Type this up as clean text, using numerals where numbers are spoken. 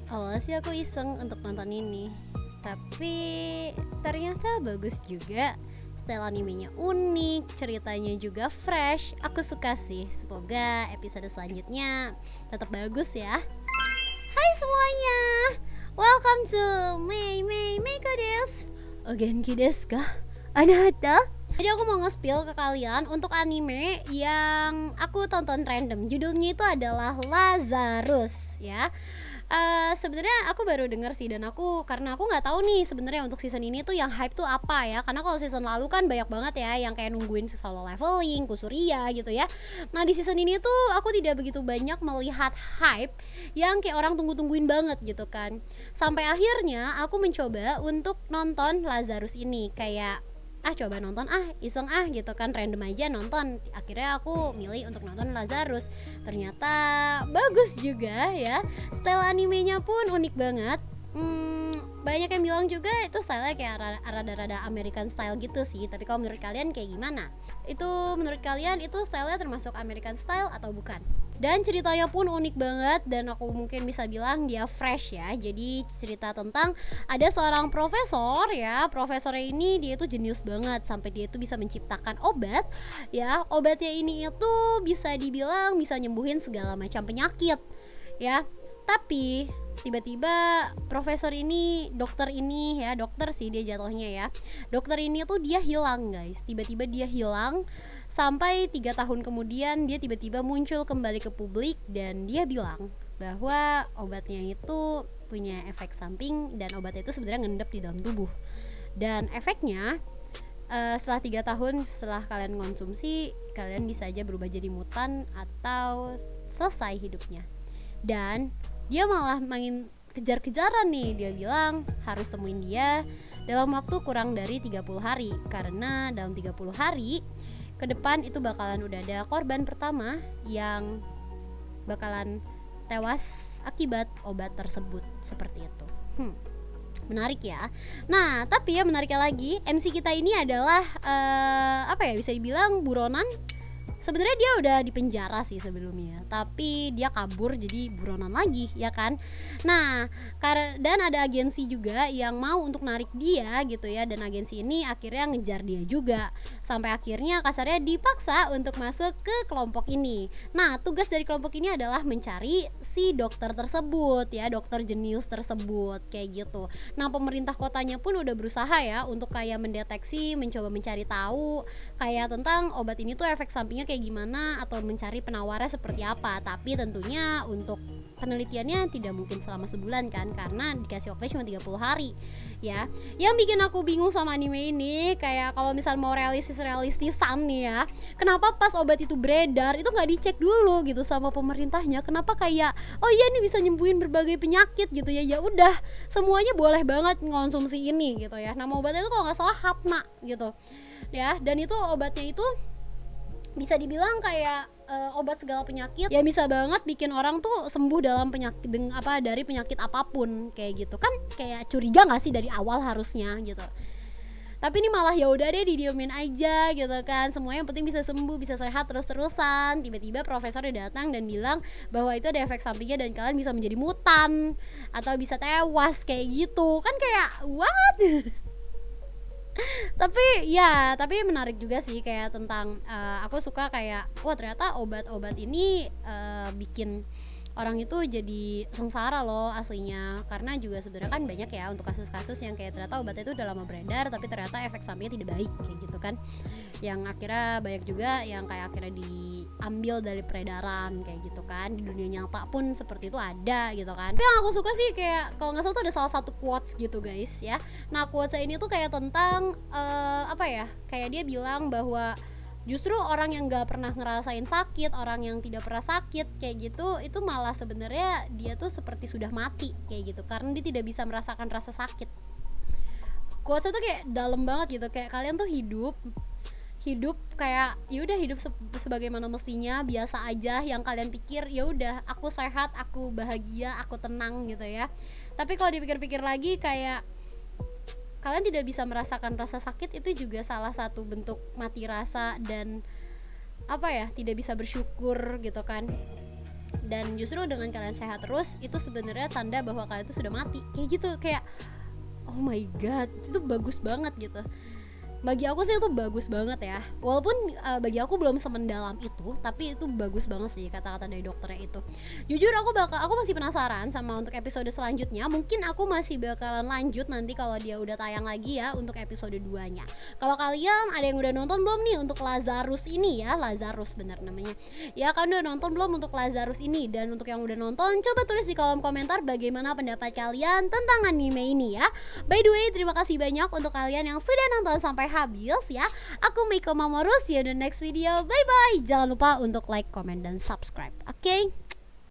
Awalnya sih aku iseng untuk nonton ini, tapi ternyata bagus juga. Style animenya unik, ceritanya juga fresh. Aku suka sih. Semoga episode selanjutnya tetap bagus ya. Hai semuanya, welcome to Mei Mei Meiko desu. Ogenki desu ka? Anata? Jadi aku mau nge-spill ke kalian untuk anime yang aku tonton random. Judulnya itu adalah Lazarus ya. Sebenarnya aku baru denger sih, dan karena aku nggak tahu nih sebenarnya untuk season ini tuh yang hype tuh apa ya. Karena kalau season lalu kan banyak banget ya yang kayak nungguin solo leveling, Kusuria gitu ya. Nah di season ini tuh aku tidak begitu banyak melihat hype yang kayak orang tunggu-tungguin banget gitu kan. Sampai akhirnya aku mencoba untuk nonton Lazarus ini, kayak coba nonton iseng gitu kan, random aja nonton. Akhirnya aku milih untuk nonton Lazarus. Ternyata bagus juga ya. Style animenya pun unik banget. Banyak yang bilang juga itu stylenya kayak rada-rada American style gitu sih. Tapi kalau menurut kalian kayak gimana? Menurut kalian itu stylenya termasuk American style atau bukan? Dan ceritanya pun unik banget, dan aku mungkin bisa bilang dia fresh ya. Jadi cerita tentang ada seorang profesor ya. Profesornya ini dia itu jenius banget sampai dia itu bisa menciptakan obat ya. Obatnya ini itu bisa dibilang bisa nyembuhin segala macam penyakit ya. Tapi tiba-tiba profesor ini, dokter ini ya, dokter sih dia jatuhnya ya. Dokter ini tuh dia hilang guys. Tiba-tiba dia hilang. Sampai 3 tahun kemudian dia tiba-tiba muncul kembali ke publik, dan dia bilang bahwa obatnya itu punya efek samping, dan obatnya itu sebenarnya ngendap di dalam tubuh. Dan efeknya setelah 3 tahun setelah kalian konsumsi, kalian bisa aja berubah jadi mutan atau selesai hidupnya. Dan dia malah main kejar-kejaran nih. Dia bilang harus temuin dia dalam waktu kurang dari 30 hari, karena dalam 30 hari ke depan itu bakalan udah ada korban pertama yang bakalan tewas akibat obat tersebut. Seperti itu. Menarik ya. Nah, tapi ya menariknya lagi, MC kita ini adalah bisa dibilang buronan. Sebenarnya dia udah di penjara sih sebelumnya, tapi dia kabur jadi buronan lagi ya kan. Nah, dan ada agensi juga yang mau untuk narik dia gitu ya, dan agensi ini akhirnya ngejar dia juga. Sampai akhirnya kasarnya dipaksa untuk masuk ke kelompok ini. Nah, tugas dari kelompok ini adalah mencari si dokter tersebut ya, dokter jenius tersebut kayak gitu. Nah, pemerintah kotanya pun udah berusaha ya untuk kayak mendeteksi, mencoba mencari tahu kayak tentang obat ini tuh efek sampingnya kayak gimana, atau mencari penawarnya seperti apa. Tapi tentunya untuk penelitiannya tidak mungkin selama sebulan kan, karena dikasih waktu cuma 30 hari ya. Yang bikin aku bingung sama anime ini, kayak kalau misal mau realistisan nih ya, kenapa pas obat itu beredar itu nggak dicek dulu gitu sama pemerintahnya? Kenapa kayak oh iya ini bisa nyembuhin berbagai penyakit gitu ya, ya udah semuanya boleh banget ngonsumsi ini gitu ya. Nama obatnya itu kalau nggak salah Hapna gitu ya, dan itu obatnya itu bisa dibilang kayak obat segala penyakit ya, bisa banget bikin orang tuh sembuh dalam penyakit dari penyakit apapun kayak gitu kan. Kayak curiga nggak sih dari awal harusnya gitu, tapi ini malah ya udah deh didiemin aja gitu kan. Semuanya yang penting bisa sembuh, bisa sehat terus-terusan. Tiba-tiba profesor datang dan bilang bahwa itu ada efek sampingnya dan kalian bisa menjadi mutan atau bisa tewas kayak gitu kan, kayak what? tapi menarik juga sih kayak tentang aku suka kayak ternyata obat-obat ini bikin orang itu jadi sengsara loh aslinya. Karena juga sebenarnya kan banyak ya untuk kasus-kasus yang kayak ternyata obatnya itu udah lama beredar tapi ternyata efek sampingnya tidak baik kayak gitu kan, yang akhirnya banyak juga yang kayak akhirnya diambil dari peredaran kayak gitu kan. Di dunia nyata pun seperti itu ada gitu kan. Tapi yang aku suka sih kayak kalau nggak salah tuh ada salah satu quotes gitu guys ya. Nah quotes ini tuh kayak tentang kayak dia bilang bahwa justru orang yang nggak pernah ngerasain sakit, orang yang tidak pernah sakit kayak gitu, itu malah sebenarnya dia tuh seperti sudah mati kayak gitu, karena dia tidak bisa merasakan rasa sakit. Quotes itu kayak dalam banget gitu, kayak kalian tuh hidup kayak ya udah hidup sebagaimana mestinya, biasa aja. Yang kalian pikir ya udah aku sehat, aku bahagia, aku tenang gitu ya. Tapi kalau dipikir-pikir lagi kayak kalian tidak bisa merasakan rasa sakit, itu juga salah satu bentuk mati rasa dan tidak bisa bersyukur gitu kan. Dan justru dengan kalian sehat terus, itu sebenarnya tanda bahwa kalian itu sudah mati. Kayak gitu, kayak oh my god, itu bagus banget gitu. Bagi aku sih itu bagus banget ya. Walaupun bagi aku belum semendalam itu, tapi itu bagus banget sih kata-kata dari dokternya itu. Jujur aku masih penasaran sama untuk episode selanjutnya. Mungkin aku masih bakalan lanjut nanti kalau dia udah tayang lagi ya untuk episode 2-nya. Kalau kalian ada yang udah nonton belum nih untuk Lazarus ini ya? Lazarus bener namanya. Ya kan udah nonton belum untuk Lazarus ini? Dan untuk yang udah nonton, coba tulis di kolom komentar bagaimana pendapat kalian tentang anime ini ya. By the way, terima kasih banyak untuk kalian yang sudah nonton sampai habis ya. Aku Meiko Mamoru, see you in the next video. Bye bye. Jangan lupa untuk like, comment, dan subscribe. Oke?